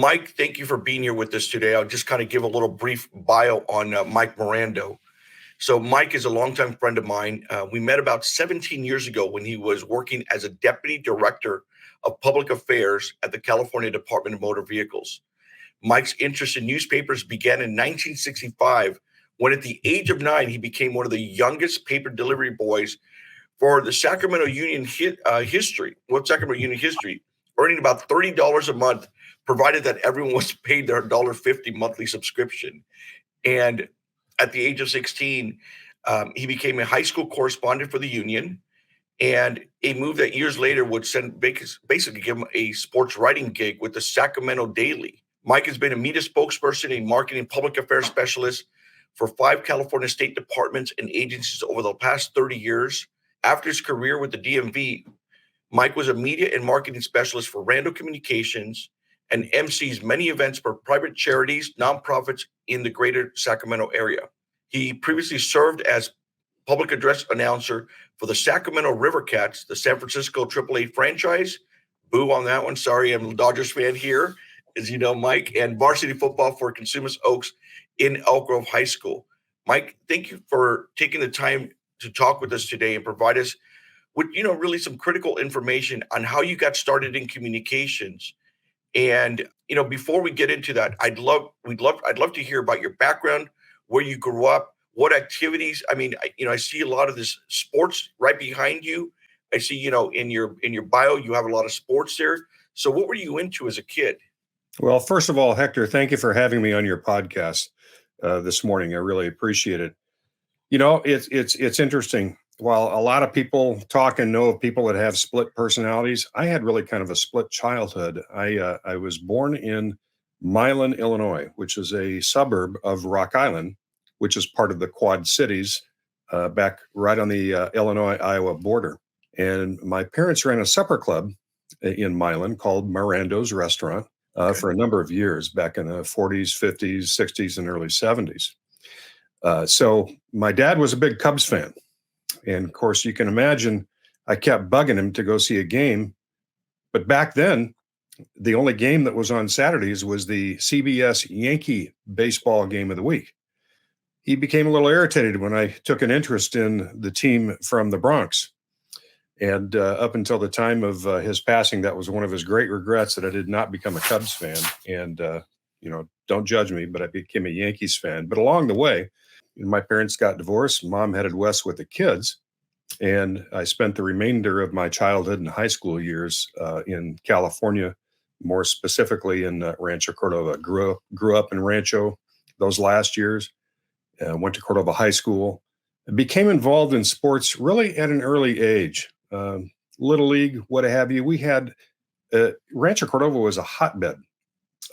Mike, thank you for being here with us today. I'll just kind of give a little brief bio on Mike Marando. So, Mike is a longtime friend of mine. We met about 17 years ago when he was working as a deputy director of public affairs at the California Department of Motor Vehicles. Mike's interest in newspapers began in 1965 when, at the age of 9, he became one of the youngest paper delivery boys for the Sacramento Union Sacramento Union history, earning about $30 a month, provided that everyone was paid their $1.50 monthly subscription. And at the age of 16, he became a high school correspondent for the Union, and a move that years later would basically give him a sports writing gig with the Sacramento Daily. Mike has been a media spokesperson, a marketing public affairs specialist for 5 California state departments and agencies over the past 30 years. After his career with the DMV, Mike was a media and marketing specialist for Rando Communications and MCs many events for private charities, nonprofits in the greater Sacramento area. He previously served as public address announcer for the Sacramento River Cats, the San Francisco AAA franchise. Boo on that one. Sorry, I'm a Dodgers fan here, as you know, Mike, and varsity football for Consumers Oaks in Elk Grove High School. Mike, thank you for taking the time to talk with us today and provide us with, really some critical information on how you got started in communications. And, before we get into that, I'd love to hear about your background, where you grew up, what activities. I mean, I see a lot of this sports right behind you. I see, in your bio, you have a lot of sports there. So what were you into as a kid? Well, first of all, Hector, thank you for having me on your podcast this morning. I really appreciate it. It's interesting. While a lot of people talk and know of people that have split personalities, I had really kind of a split childhood. I was born in Milan, Illinois, which is a suburb of Rock Island, which is part of the Quad Cities, back right on the Illinois-Iowa border. And my parents ran a supper club in Milan called Marando's Restaurant for a number of years back in the 40s, 50s, 60s, and early 70s. So my dad was a big Cubs fan. And of course, you can imagine I kept bugging him to go see a game. But back then, the only game that was on Saturdays was the CBS Yankee baseball game of the week. He became a little irritated when I took an interest in the team from the Bronx. And up until the time of his passing, that was one of his great regrets, that I did not become a Cubs fan. And, don't judge me, but I became a Yankees fan. But along the way, my parents got divorced. Mom headed west with the kids. And I spent the remainder of my childhood and high school years in California, more specifically in Rancho Cordova. Grew up in Rancho those last years. Went to Cordova High School. Became involved in sports really at an early age. Little League, what have you. We had Rancho Cordova was a hotbed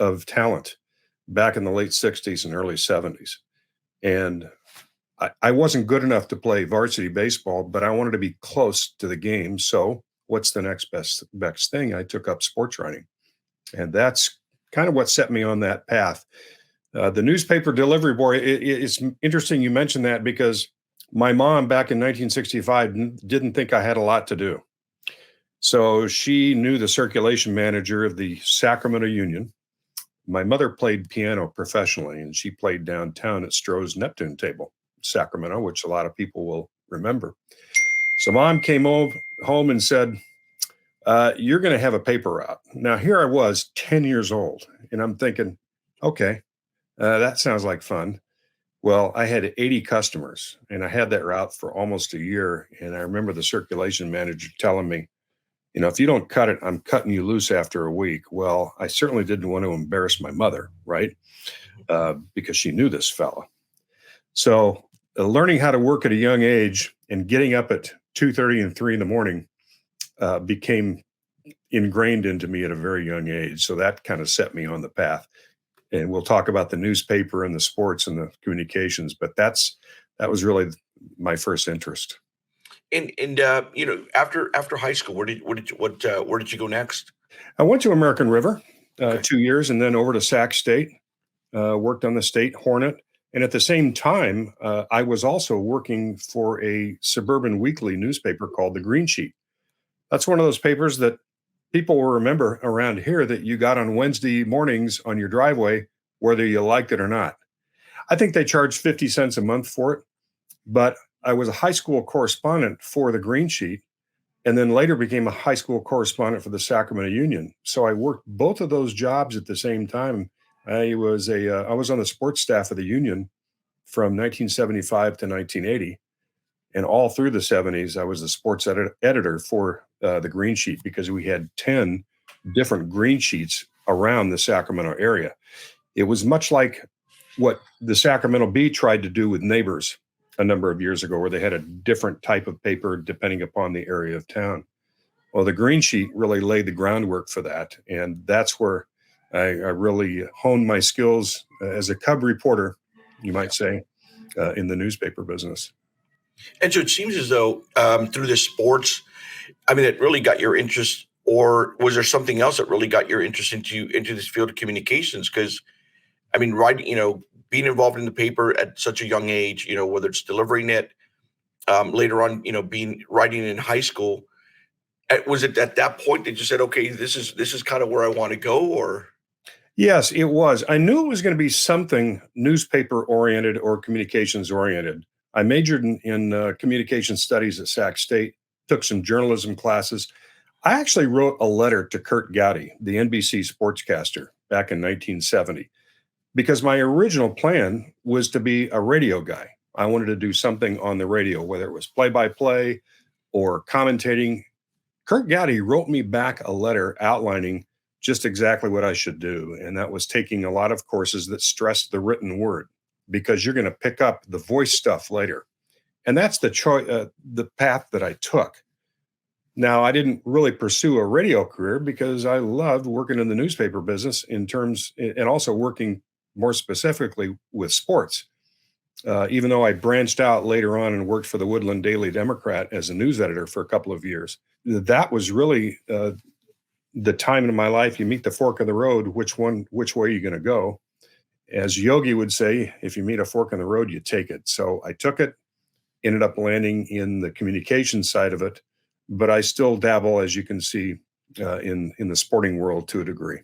of talent back in the late 60s and early 70s. And I wasn't good enough to play varsity baseball, but I wanted to be close to the game. So what's the next best thing? I took up sports writing. And that's kind of what set me on that path. The newspaper delivery boy, it's interesting you mentioned that, because my mom back in 1965 didn't think I had a lot to do. So she knew the circulation manager of the Sacramento Union. My mother played piano professionally, and she played downtown at Stroh's Neptune Table, Sacramento, which a lot of people will remember. So Mom came home and said, you're going to have a paper route. Now, here I was 10 years old, and I'm thinking, okay, that sounds like fun. Well, I had 80 customers, and I had that route for almost a year. And I remember the circulation manager telling me, if you don't cut it, I'm cutting you loose after a week. Well, I certainly didn't want to embarrass my mother, right? Because she knew this fella. So learning how to work at a young age and getting up at 2:30 and 3 in the morning became ingrained into me at a very young age. So that kind of set me on the path. And we'll talk about the newspaper and the sports and the communications, but that was really my first interest. And after high school, where did you go next? I went to American River 2 years, and then over to Sac State. Worked on the State Hornet, and at the same time, I was also working for a suburban weekly newspaper called the Green Sheet. That's one of those papers that people will remember around here that you got on Wednesday mornings on your driveway, whether you liked it or not. I think they charged 50 cents a month for it, but I was a high school correspondent for the Green Sheet and then later became a high school correspondent for the Sacramento Union. So I worked both of those jobs at the same time. I was on the sports staff of the Union from 1975 to 1980, and all through the 70s, I was the sports editor for the Green Sheet because we had 10 different Green Sheets around the Sacramento area. It was much like what the Sacramento Bee tried to do with Neighbors a number of years ago, where they had a different type of paper depending upon the area of town. Well, the Green Sheet really laid the groundwork for that. And that's where I really honed my skills as a cub reporter, you might say, in the newspaper business. And so it seems as though through the sports, I mean, it really got your interest, or was there something else that really got your interest into this field of communications? Because I mean, writing, being involved in the paper at such a young age, whether it's delivering it later on, being writing in high school, was it at that point that you said, okay, this is kind of where I want to go, or? Yes, it was. I knew it was going to be something newspaper oriented or communications oriented. I majored in communication studies at Sac State, took some journalism classes. I actually wrote a letter to Kurt Gowdy, the NBC sportscaster, back in 1970, because my original plan was to be a radio guy. I wanted to do something on the radio, whether it was play by play or commentating. Kurt Gowdy wrote me back a letter outlining just exactly what I should do. And that was taking a lot of courses that stressed the written word, because you're going to pick up the voice stuff later. And that's the path that I took. Now, I didn't really pursue a radio career because I loved working in the newspaper business and also working more specifically with sports. Even though I branched out later on and worked for the Woodland Daily Democrat as a news editor for a couple of years, that was really the time in my life you meet the fork of the road. Which way are you going to go? As Yogi would say, if you meet a fork in the road, you take it. So I took it, ended up landing in the communication side of it, but I still dabble, as you can see, in the sporting world to a degree.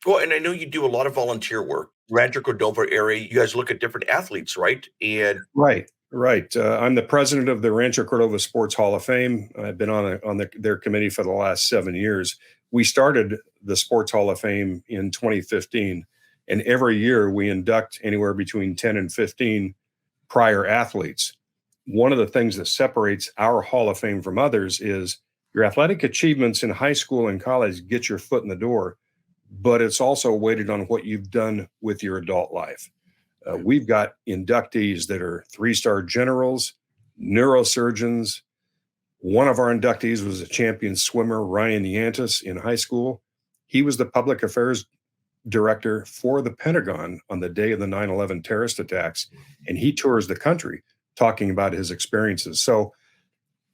Well, and I know you do a lot of volunteer work. Rancho Cordova area, you guys look at different athletes, right? And Right, right. I'm the president of the Rancho Cordova Sports Hall of Fame. I've been on their committee for the last 7 years. We started the Sports Hall of Fame in 2015, and every year we induct anywhere between 10 and 15 prior athletes. One of the things that separates our Hall of Fame from others is your athletic achievements in high school and college get your foot in the door, but it's also weighted on what you've done with your adult life. We've got inductees that are 3-star generals, neurosurgeons. One of our inductees was a champion swimmer, Ryan Yantis, in high school. He was the public affairs director for the Pentagon on the day of the 9/11 terrorist attacks, and he tours the country talking about his experiences. So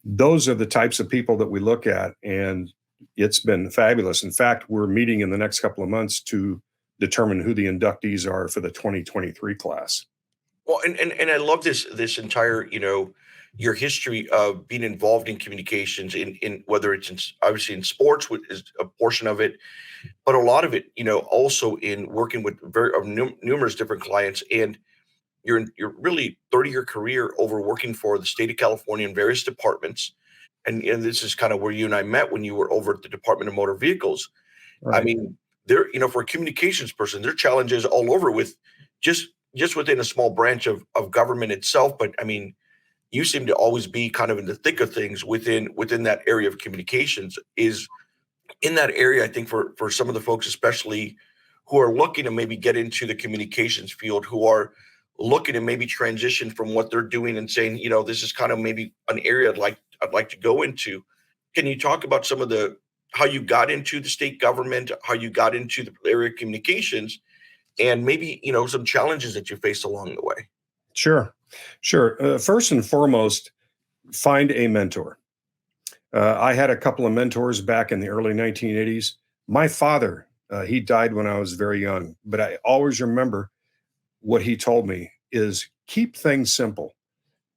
those are the types of people that we look at, and it's been fabulous. In fact, we're meeting in the next couple of months to determine who the inductees are for the 2023 class. well, and I love this entire, your history of being involved in communications in whether it's obviously in sports, which is a portion of it, but a lot of it, also in working with numerous different clients. And you're really 30-year career over working for the state of California in various departments. And this is kind of where you and I met when you were over at the Department of Motor Vehicles. I Right. mean, for a communications person, there are challenges all over with just within a small branch of government itself. But I mean, you seem to always be kind of in the thick of things within that area of communications. Is in that area, I think for some of the folks, especially who are looking to maybe get into the communications field, who are looking to maybe transition from what they're doing and saying, this is kind of maybe an area I'd like to go into. Can you talk about some of the how you got into the state government, how you got into the area of communications, and maybe some challenges that you faced along the way? Sure. Sure. First and foremost, find a mentor. I had a couple of mentors back in the early 1980s. My father, he died when I was very young, but I always remember what he told me is keep things simple.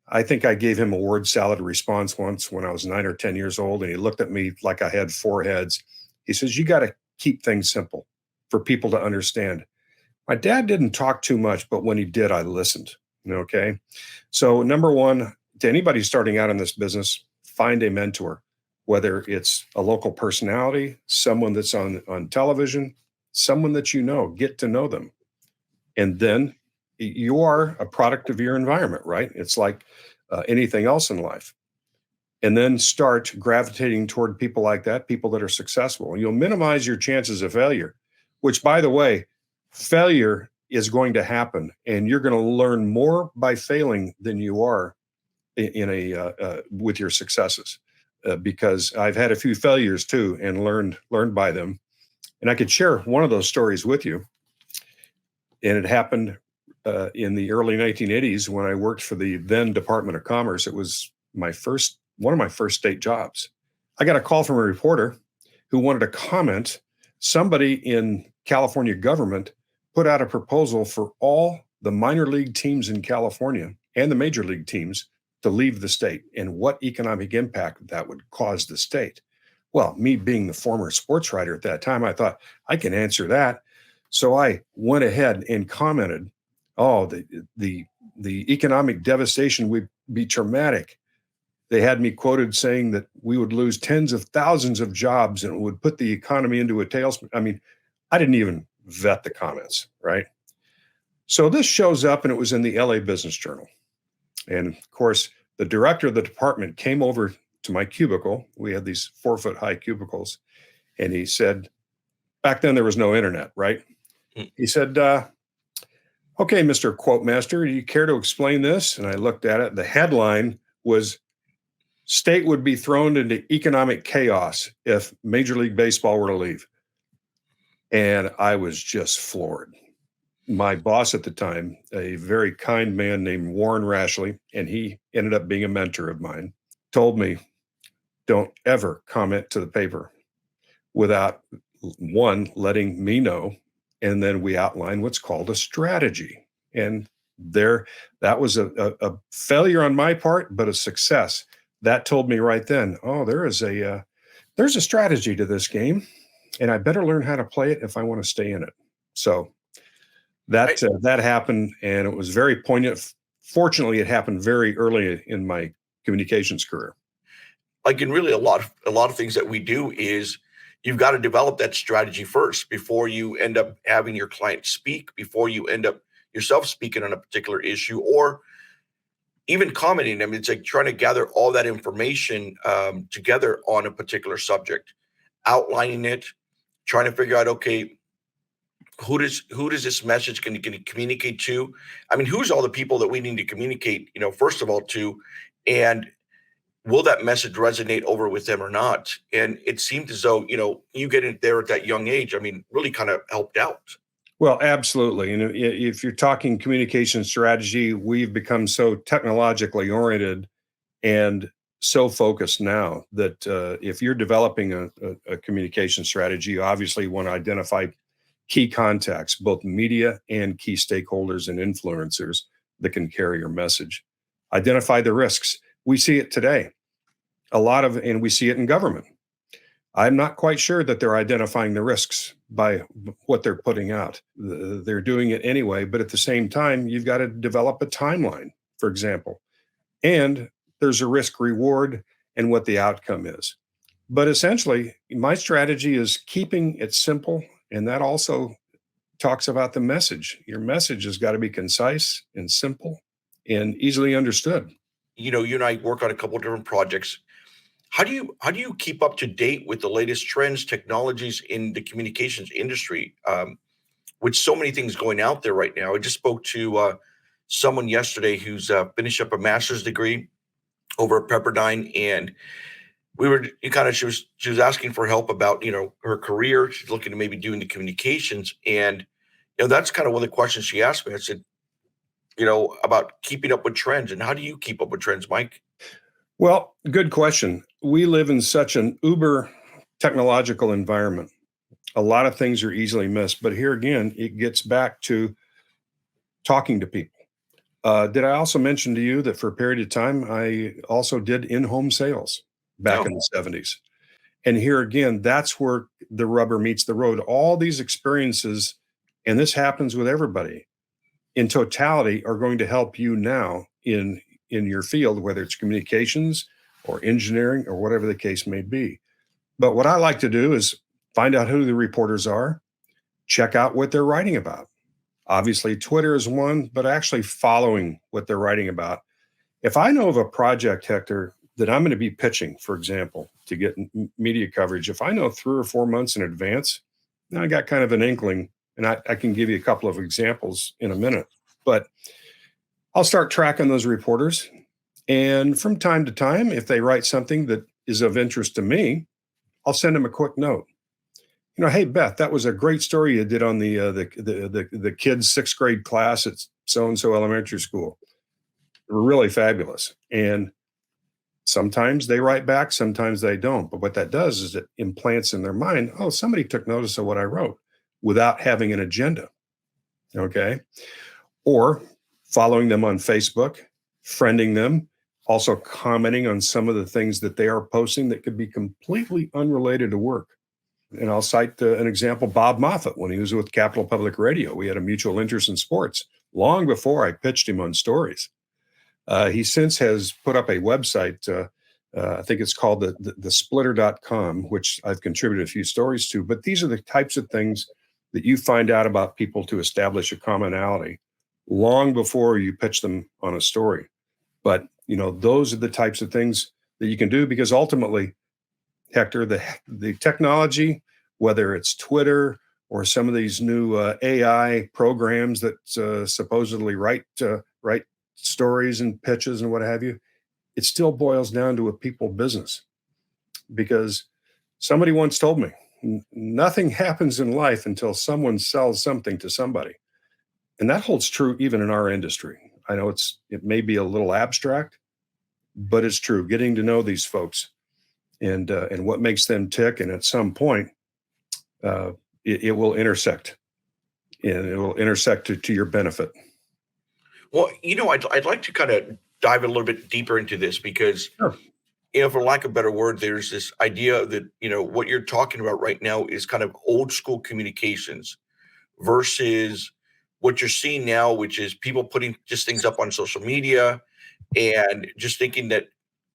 I think I gave him a word salad response once when I was 9 or 10 years old, and he looked at me like I had 4 heads. He says, you got to keep things simple for people to understand. My dad didn't talk too much, but when he did, I listened. Okay. So, number one, to anybody starting out in this business, find a mentor, whether it's a local personality, someone that's on television, someone that you know, get to know them. And then you are a product of your environment, right? It's like anything else in life. And then start gravitating toward people like that, people that are successful. You'll minimize your chances of failure, which, by the way, failure is going to happen, and you're going to learn more by failing than you are in a with your successes. Because I've had a few failures too, and learned by them. And I could share one of those stories with you. And it happened in the early 1980s when I worked for the then Department of Commerce. It was one of my first state jobs. I got a call from a reporter who wanted to comment. Somebody in California government put out a proposal for all the minor league teams in California and the major league teams to leave the state and what economic impact that would cause the state. Well, me being the former sports writer at that time, I thought I can answer that. So I went ahead and commented, "Oh, the economic devastation would be traumatic." They had me quoted saying that we would lose tens of thousands of jobs and it would put the economy into a tailspin. I mean, I didn't even vet the comments, right? So this shows up, and it was in the LA Business Journal. And of course, the director of the department came over to my cubicle. We had these 4-foot high cubicles. And he said, back then there was no internet, right? He said, okay, Mr. Quote Master, do you care to explain this? And I looked at it. The headline was, "State would be thrown into economic chaos if Major League Baseball were to leave." And I was just floored. My boss at the time, a very kind man named Warren Rashley, and he ended up being a mentor of mine, told me, don't ever comment to the paper without, one, letting me know, and then we outline what's called a strategy. And that was a failure on my part, but a success. That told me right then, oh, there's a strategy to this game, and I better learn how to play it if I want to stay in it. So that happened, and it was very poignant. Fortunately, it happened very early in my communications career. Like, in really a lot of things that we do is you've got to develop that strategy first before you end up having your client speak, before you end up yourself speaking on a particular issue, or even commenting. I mean, it's like trying to gather all that information together on a particular subject, outlining it, trying to figure out, okay, who does this message going to communicate to? I mean, who's all the people that we need to communicate, first of all, to, and will that message resonate over with them or not? And it seemed as though, you get in there at that young age, I mean, really kind of helped out. Well, absolutely. And if you're talking communication strategy, we've become so technologically oriented and so focused now that if you're developing a communication strategy, you obviously want to identify key contacts, both media and key stakeholders and influencers that can carry your message. Identify the risks. We see it today. And we see it in government. I'm not quite sure that they're identifying the risks by what they're putting out. They're doing it anyway, but at the same time, you've got to develop a timeline, for example. And there's a risk reward and what the outcome is. But essentially, my strategy is keeping it simple. And that also talks about the message. Your message has got to be concise and simple and easily understood. You and I work on a couple of different projects. How do you keep up to date with the latest trends, technologies in the communications industry? With so many things going out there right now. I just spoke to someone yesterday who's finished up a master's degree over at Pepperdine, and she was asking for help about her career. She's looking to maybe do into communications, and that's kind of one of the questions she asked me. I said, about keeping up with trends, and how do you keep up with trends, Mike? Well, good question. We live in such an uber technological environment. A lot of things are easily missed, but here again, it gets back to talking to people. Did I also mention to you that for a period of time, I also did in-home sales back in the 70s? And here again, that's where the rubber meets the road. All these experiences, and this happens with everybody, in totality are going to help you now in your field, whether it's communications or engineering or whatever the case may be. But what I like to do is find out who the reporters are, check out what they're writing about. Obviously, Twitter is one, but actually following what they're writing about. If I know of a project, Hector, that I'm going to be pitching, for example, to get media coverage, if I know 3 or 4 months in advance, now I got kind of an inkling, and I can give you a couple of examples in a minute. But I'll start tracking those reporters. And from time to time, if they write something that is of interest to me, I'll send them a quick note. Hey Beth, that was a great story you did on the kids' 6th grade class at so and so elementary school. They were really fabulous. And sometimes they write back, sometimes they don't. But what that does is it implants in their mind, oh, somebody took notice of what I wrote without having an agenda. Okay. Or following them on Facebook, friending them, also commenting on some of the things that they are posting that could be completely unrelated to work. And I'll cite an example, Bob Moffat, when he was with Capital Public Radio. We had a mutual interest in sports long before I pitched him on stories. He since has put up a website, I think it's called the splitter.com, which I've contributed a few stories to. But these are the types of things that you find out about people to establish a commonality long before you pitch them on a story. But, those are the types of things that you can do, because ultimately, Hector, the technology, whether it's Twitter or some of these new AI programs that supposedly write stories and pitches and what have you, it still boils down to a people business. Because somebody once told me, nothing happens in life until someone sells something to somebody. And that holds true even in our industry. I know it may be a little abstract, but it's true. Getting to know these folks and what makes them tick, and at some point, it will intersect, and it will intersect to your benefit. Well, I'd like to kind of dive a little bit deeper into this because, Sure. For lack of a better word, there's this idea that, what you're talking about right now is kind of old school communications versus what you're seeing now, which is people putting just things up on social media and just thinking that,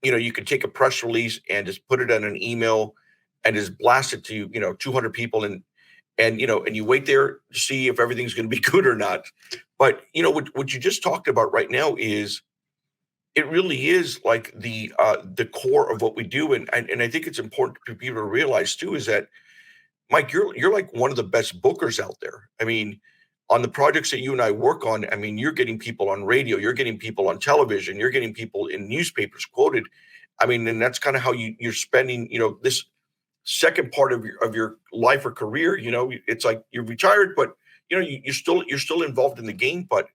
you could take a press release and just put it on an email and just blast it to, 200 people and you wait there to see if everything's going to be good or not. But, what you just talked about right now is it really is like the core of what we do. And I think it's important for people to realize too, is that, Mike, you're like one of the best bookers out there. I mean, on the projects that you and I work on, I mean, you're getting people on radio, you're getting people on television, you're getting people in newspapers quoted. I mean, and that's kind of how you're spending, this second part of your life or career. It's like you're retired, but you're still involved in the game. But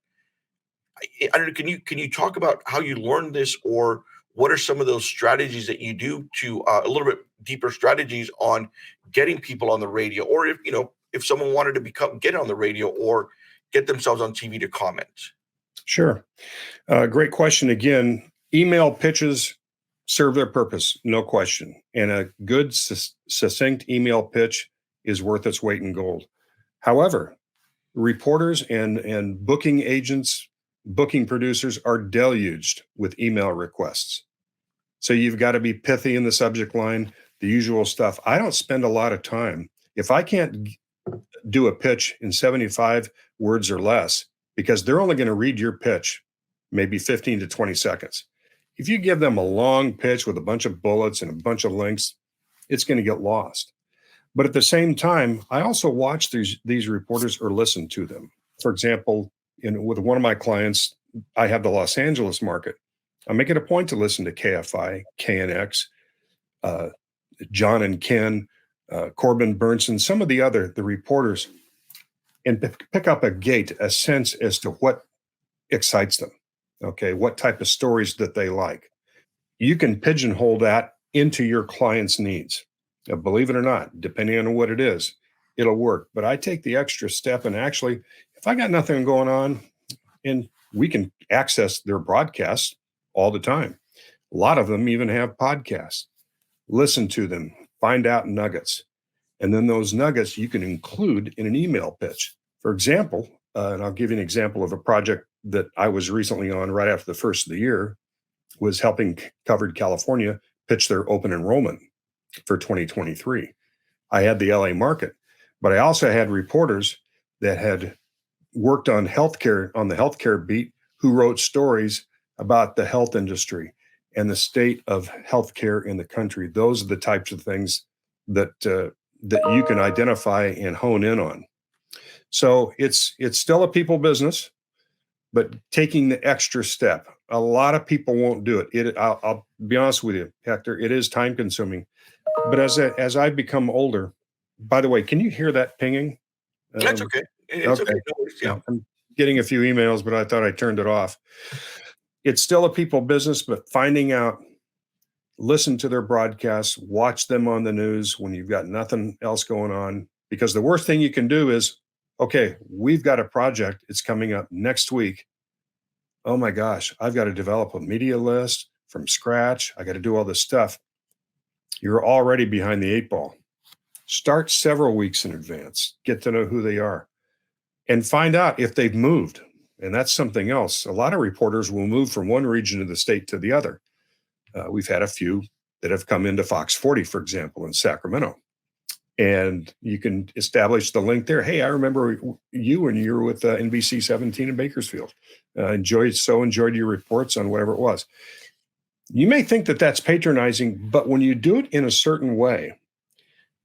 I don't know, can you talk about how you learned this, or what are some of those strategies that you do to a little bit deeper strategies on getting people on the radio, or if someone wanted to get on the radio or get themselves on TV to comment? Sure. Great question. Again, email pitches serve their purpose, no question. And a good, succinct email pitch is worth its weight in gold. However, reporters and booking agents, booking producers are deluged with email requests. So you've got to be pithy in the subject line, the usual stuff. I don't spend a lot of time. If I can't do a pitch in 75 words or less, because they're only going to read your pitch maybe 15 to 20 seconds. If you give them a long pitch with a bunch of bullets and a bunch of links, it's going to get lost. But at the same time, I also watch these reporters or listen to them. For example, with one of my clients, I have the Los Angeles market. I make it a point to listen to KFI, KNX, John and Ken, Corbin Burnson, some of the reporters, and pick up a sense as to what excites them. Okay, what type of stories that they like. You can pigeonhole that into your client's needs. Now, believe it or not, depending on what it is, it'll work. But I take the extra step, and actually, if I got nothing going on, and we can access their broadcasts all the time. A lot of them even have podcasts. Listen to them, find out nuggets. And then those nuggets you can include in an email pitch. For example, and I'll give you an example of a project that I was recently on right after the first of the year, was helping Covered California pitch their open enrollment for 2023. I had the LA market, but I also had reporters that had worked on healthcare, on the healthcare beat, who wrote stories about the health industry and the state of healthcare in the country. Those are the types of things that you can identify and hone in on. So it's still a people business, but taking the extra step. A lot of people won't do it. I'll be honest with you, Hector, it is time consuming. But as I become older, by the way, can you hear that pinging? That's okay. It's okay. No worries. Yeah. I'm getting a few emails, but I thought I turned it off. It's still a people business, but finding out, listen to their broadcasts, watch them on the news when you've got nothing else going on. Because the worst thing you can do is, okay, we've got a project. It's coming up next week. Oh my gosh, I've got to develop a media list from scratch. I got to do all this stuff. You're already behind the 8 ball. Start several weeks in advance. Get to know who they are and find out if they've moved. And that's something else. A lot of reporters will move from one region of the state to the other. We've had a few that have come into Fox 40, for example, in Sacramento. And you can establish the link there. Hey, I remember you when you were with NBC 17 in Bakersfield. Enjoyed your reports on whatever it was. You may think that that's patronizing, but when you do it in a certain way,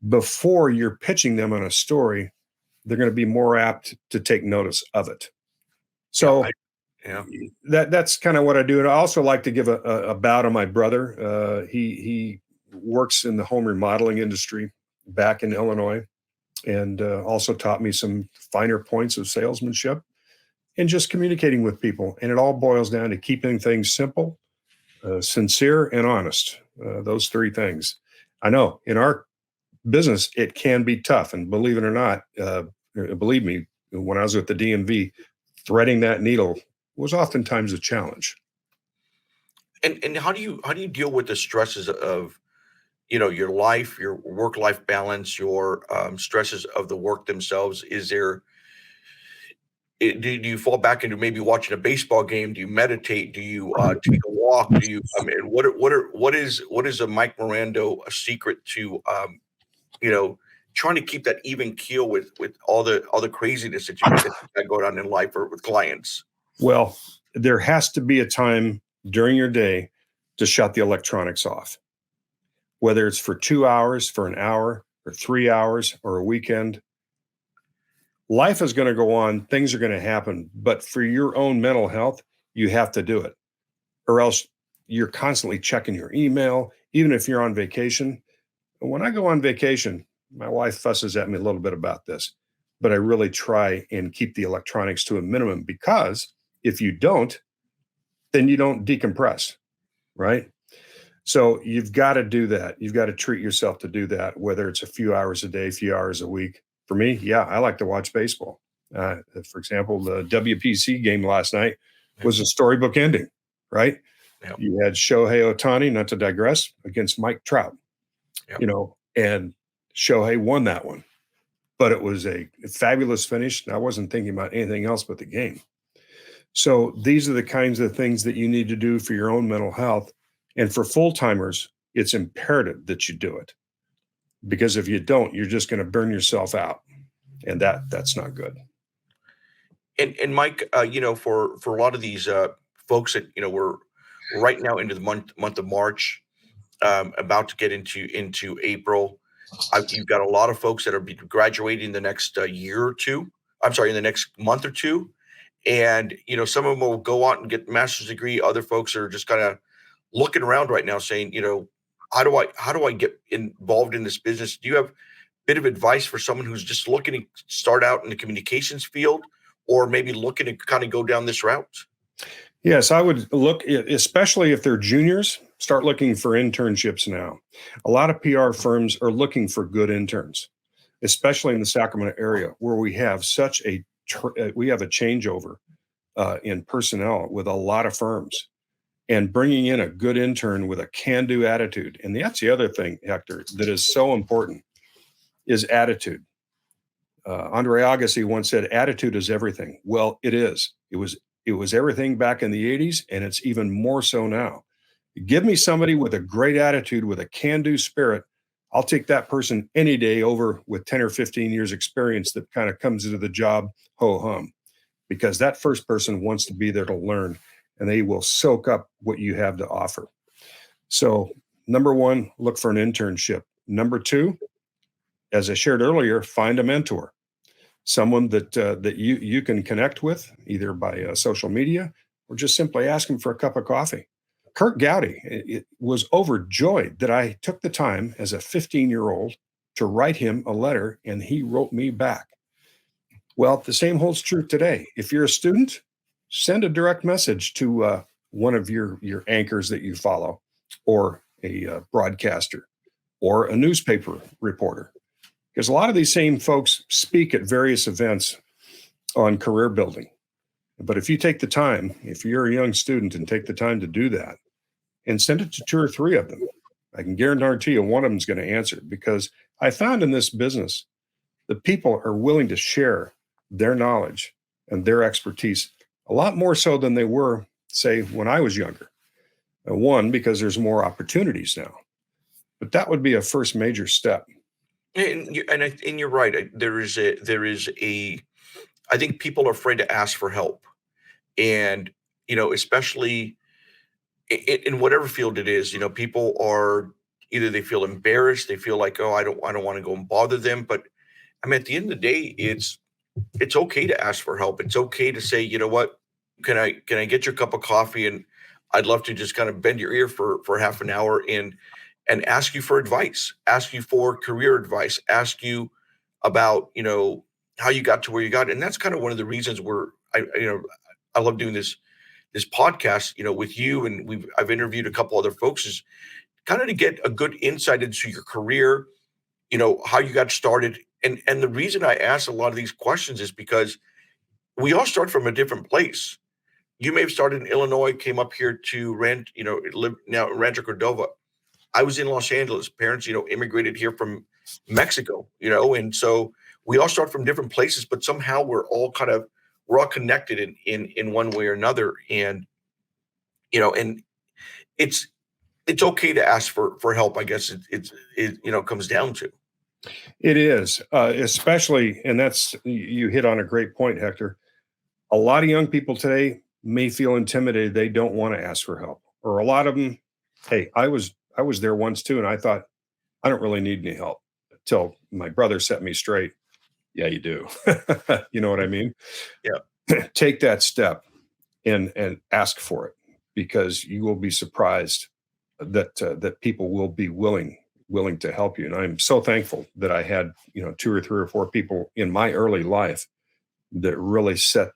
before you're pitching them on a story, they're going to be more apt to take notice of it. So that's kind of what I do. And I also like to give a bow to my brother. He works in the home remodeling industry back in Illinois, and also taught me some finer points of salesmanship and just communicating with people. And it all boils down to keeping things simple, sincere, and honest. Those 3 things. I know in our business, it can be tough. And believe it or not, believe me, when I was with the DMV, threading that needle was oftentimes a challenge. And how do you deal with the stresses of, your life, your work-life balance, your stresses of the work themselves? Do you fall back into maybe watching a baseball game? Do you meditate? Do you take a walk? What is a Mike Marando a secret to trying to keep that even keel with all the craziness that you got going on in life or with clients? Well, there has to be a time during your day to shut the electronics off, whether it's for 2 hours, for an hour, or 3 hours, or a weekend. Life is going to go on. Things are going to happen. But for your own mental health, you have to do it, or else you're constantly checking your email, even if you're on vacation. When I go on vacation, my wife fusses at me a little bit about this, but I really try and keep the electronics to a minimum, because if you don't, then you don't decompress, right? So you've got to do that. You've got to treat yourself to do that, whether it's a few hours a day, a few hours a week. For me, yeah, I like to watch baseball. For example, the WPC game last night was a storybook ending, right? Yep. You had Shohei Ohtani, not to digress, against Mike Trout, yep. And Shohei won that one. But it was a fabulous finish, and I wasn't thinking about anything else but the game. So these are the kinds of things that you need to do for your own mental health. And for full-timers, it's imperative that you do it. Because if you don't, you're just going to burn yourself out. And that's not good. And Mike, for a lot of these folks that, we're right now into the month of March, about to get into April. You've got a lot of folks that are graduating the next year or two. I'm sorry, in the next month or two. And, some of them will go out and get a master's degree. Other folks are just kind of looking around right now saying, how do I get involved in this business? Do you have a bit of advice for someone who's just looking to start out in the communications field, or maybe looking to kind of go down this route? Yes, I would look, especially if they're juniors, start looking for internships now. A lot of PR firms are looking for good interns, especially in the Sacramento area, where we have such we have a changeover in personnel with a lot of firms. and bringing in a good intern with a can-do attitude. And that's the other thing, Hector, that is so important is attitude. Andre Agassi once said, attitude is everything. Well, it is. It was everything back in the 80s, and it's even more so now. Give me somebody with a great attitude, with a can-do spirit. I'll take that person any day over with 10 or 15 years experience that kind of comes into the job ho-hum, because that first person wants to be there to learn, and they will soak up what you have to offer. So number one, look for an internship. Number two, as I shared earlier, find a mentor, someone that you can connect with either by social media or just simply ask them for a cup of coffee. Kurt Gowdy was overjoyed that I took the time as a 15-year-old to write him a letter, and he wrote me back. Well, the same holds true today. If you're a student, send a direct message to one of your anchors that you follow, or a broadcaster, or a newspaper reporter. Because a lot of these same folks speak at various events on career building. But if you take the time, if you're a young student and take the time to do that, and send it to 2 or 3 of them, I can guarantee you one of them is going to answer. Because I found in this business that people are willing to share their knowledge and their expertise a lot more so than they were, say, when I was younger. One, because there's more opportunities now. But that would be a first major step. And you're right. There is a. I think people are afraid to ask for help, and especially in whatever field it is. People are either they feel embarrassed, they feel like, oh, I don't want to go and bother them. But I mean, at the end of the day, it's okay to ask for help. It's okay to say, you know what, can I get your cup of coffee, and I'd love to just kind of bend your ear for half an hour and ask you for advice, ask you for career advice, ask you about, how you got to where you got. And that's kind of one of the reasons I love doing this podcast, with you. And I've interviewed a couple other folks, is kind of to get a good insight into your career, how you got started. And the reason I ask a lot of these questions is because we all start from a different place. You may have started in Illinois, came up here to live now in Rancho Cordova. I was in Los Angeles. Parents, immigrated here from Mexico, and so we all start from different places, but somehow we're all connected in one way or another. And and it's okay to ask for help. I guess it comes down to. It is, especially, and that's, you hit on a great point, Hector. A lot of young people today may feel intimidated. They don't want to ask for help, or a lot of them. Hey, I was there once too, and I thought I don't really need any help until my brother set me straight. Yeah, you do. You know what I mean? Yeah. Take that step and ask for it, because you will be surprised that people will be willing to help you. And I'm so thankful that I had 2 or 3 or 4 people in my early life that really set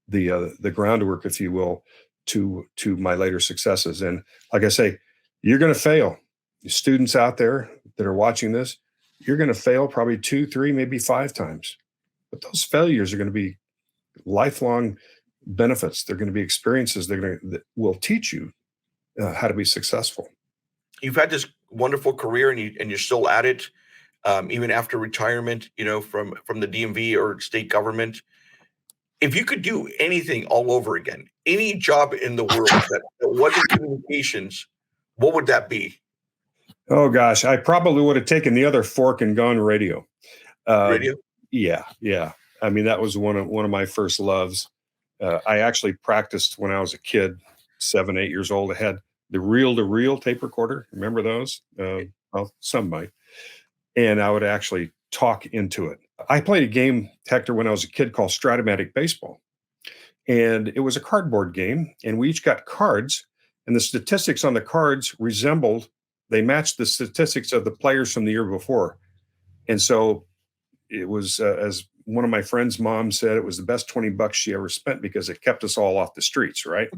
the groundwork, if you will, to my later successes. And like I say, you're going to fail. Students out there that are watching this, you're going to fail probably 2, 3, maybe 5 times. But those failures are going to be lifelong benefits. They're going to be experiences that will teach you how to be successful. You've had this wonderful career, and you're still at it, even after retirement, from the DMV or state government. If you could do anything all over again, any job in the world that wasn't communications, what would that be? Oh gosh, I probably would have taken the other fork and gone radio. Uh, Radio? yeah. I mean, that was one of my first loves. I actually practiced when I was a kid, 7, 8 years old. I had the reel-to-reel tape recorder. Remember those? Well, some might. And I would actually talk into it. I played a game, Hector, when I was a kid called Stratomatic Baseball. And it was a cardboard game, and we each got cards, and the statistics on the cards they matched the statistics of the players from the year before. And so it was, as one of my friend's mom said, it was the best $20 she ever spent, because it kept us all off the streets, right?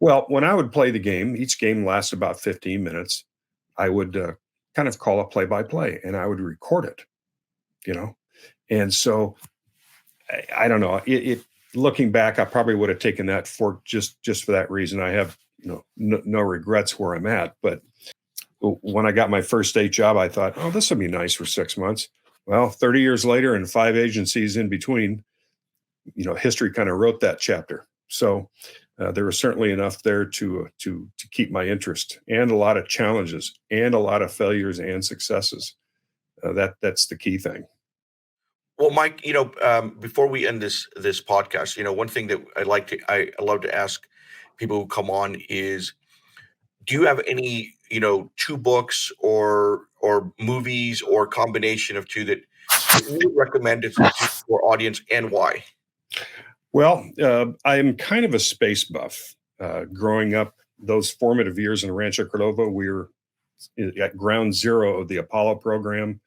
Well, when I would play the game, each game lasted about 15 minutes. I would kind of call a play-by-play, and I would record it, And so I don't know. Looking back, I probably would have taken that for just for that reason. I have no regrets where I'm at. But when I got my first state job, I thought, oh, this would be nice for 6 months. Well, 30 years later and 5 agencies in between, history kind of wrote that chapter. So there was certainly enough there to keep my interest, and a lot of challenges and a lot of failures and successes. That's the key thing. Well, Mike, before we end this podcast, one thing that I love to ask people who come on is, do you have any, two books or movies or combination of two that you would recommend to your audience, and why? Well, I am kind of a space buff. Growing up, those formative years in Rancho Cordova, we were at ground zero of the Apollo program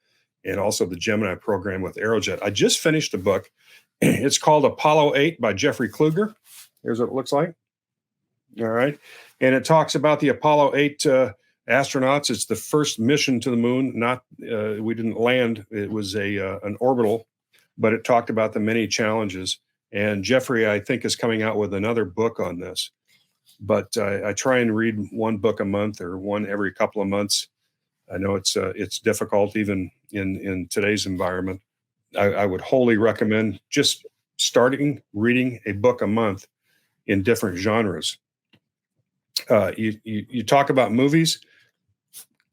and also the Gemini program with Aerojet. I just finished a book. It's called Apollo 8 by Jeffrey Kluger. Here's what it looks like. All right. And it talks about the Apollo 8 astronauts. It's the first mission to the moon. Not we didn't land. It was an orbital, but it talked about the many challenges. And Jeffrey, I think, is coming out with another book on this. But I try and read one book a month or one every couple of months. I know it's difficult even in today's environment. I would wholly recommend just starting reading a book a month in different genres. You talk about movies,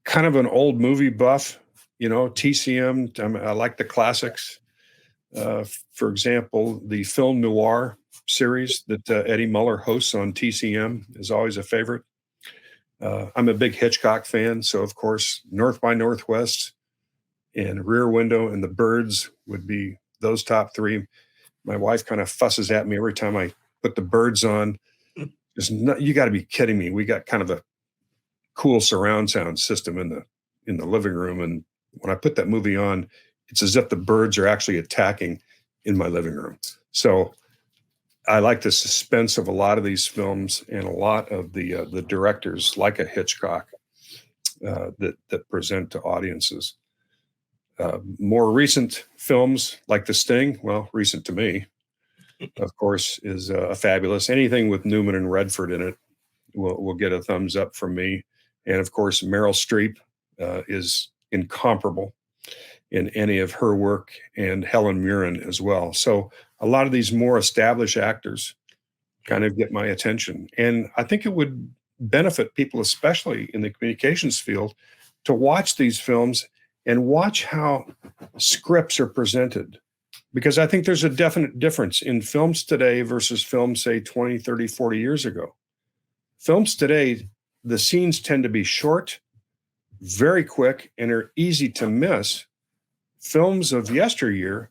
kind of an old movie buff, TCM. I like the classics. For example, the film noir series that Eddie Muller hosts on TCM is always a favorite. I'm a big Hitchcock fan, so of course, North by Northwest and Rear Window and The Birds would be those top three. My wife kind of fusses at me every time I put The Birds on. You got to be kidding me. We got kind of a cool surround sound system in the living room, and when I put that movie on, it's as if the birds are actually attacking in my living room. So I like the suspense of a lot of these films, and a lot of the directors, like a Hitchcock, that present to audiences. More recent films like The Sting, well, recent to me, of course, is fabulous. Anything with Newman and Redford in it will get a thumbs up from me. And of course, Meryl Streep is incomparable in any of her work, and Helen Mirren as well. So a lot of these more established actors kind of get my attention. And I think it would benefit people, especially in the communications field, to watch these films and watch how scripts are presented. Because I think there's a definite difference in films today versus films, say, 20, 30, 40 years ago. Films today, the scenes tend to be short, very quick, and are easy to miss. Films of yesteryear,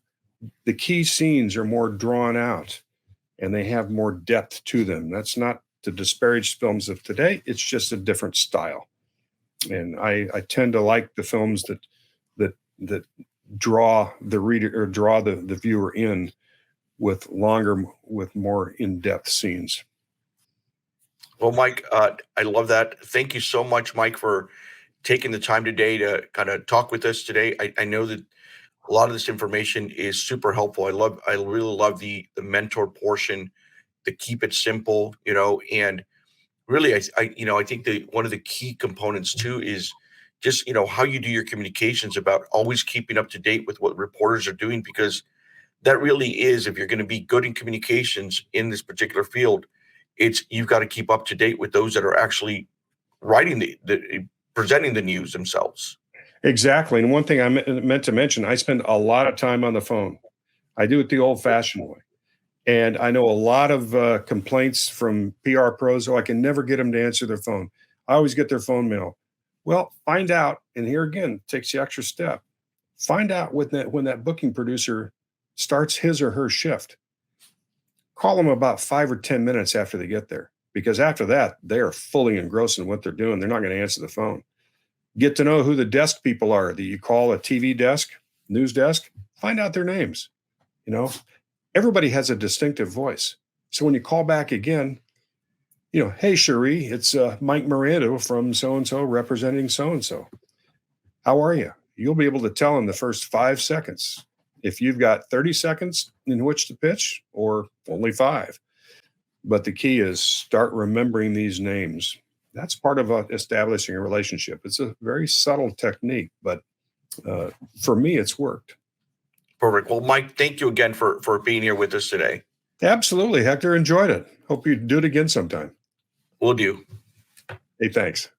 the key scenes are more drawn out and they have more depth to them. That's not to disparage films of today. It's just a different style. And I tend to like the films that draw the reader, or draw the viewer in with more in-depth scenes. Well, Mike, I love that. Thank you so much, Mike, for taking the time today to kind of talk with us today. I know that a lot of this information is super helpful. I really love the mentor portion, the keep it simple, and really, I think that one of the key components too is just, how you do your communications, about always keeping up to date with what reporters are doing, because that really is, if you're going to be good in communications in this particular field, you've got to keep up to date with those that are actually writing the presenting the news themselves. Exactly. And one thing I meant to mention, I spend a lot of time on the phone. I do it the old-fashioned way. And I know a lot of complaints from PR pros, I can never get them to answer their phone. I always get their phone mail. Well, find out, and here again, takes the extra step. Find out when that booking producer starts his or her shift. Call them about 5 or 10 minutes after they get there, because after that, they are fully engrossed in what they're doing. They're not going to answer the phone. Get to know who the desk people are that you call a TV desk, news desk. Find out their names. Everybody has a distinctive voice. So when you call back again, hey, Cherie, it's Mike Marando from so-and-so representing so-and-so. How are you? You'll be able to tell in the first 5 seconds if you've got 30 seconds in which to pitch or only 5. But the key is start remembering these names. That's part of establishing a relationship. It's a very subtle technique, but for me, it's worked. Perfect. Well, Mike, thank you again for being here with us today. Absolutely, Hector. Enjoyed it. Hope you do it again sometime. Will do. Hey, thanks.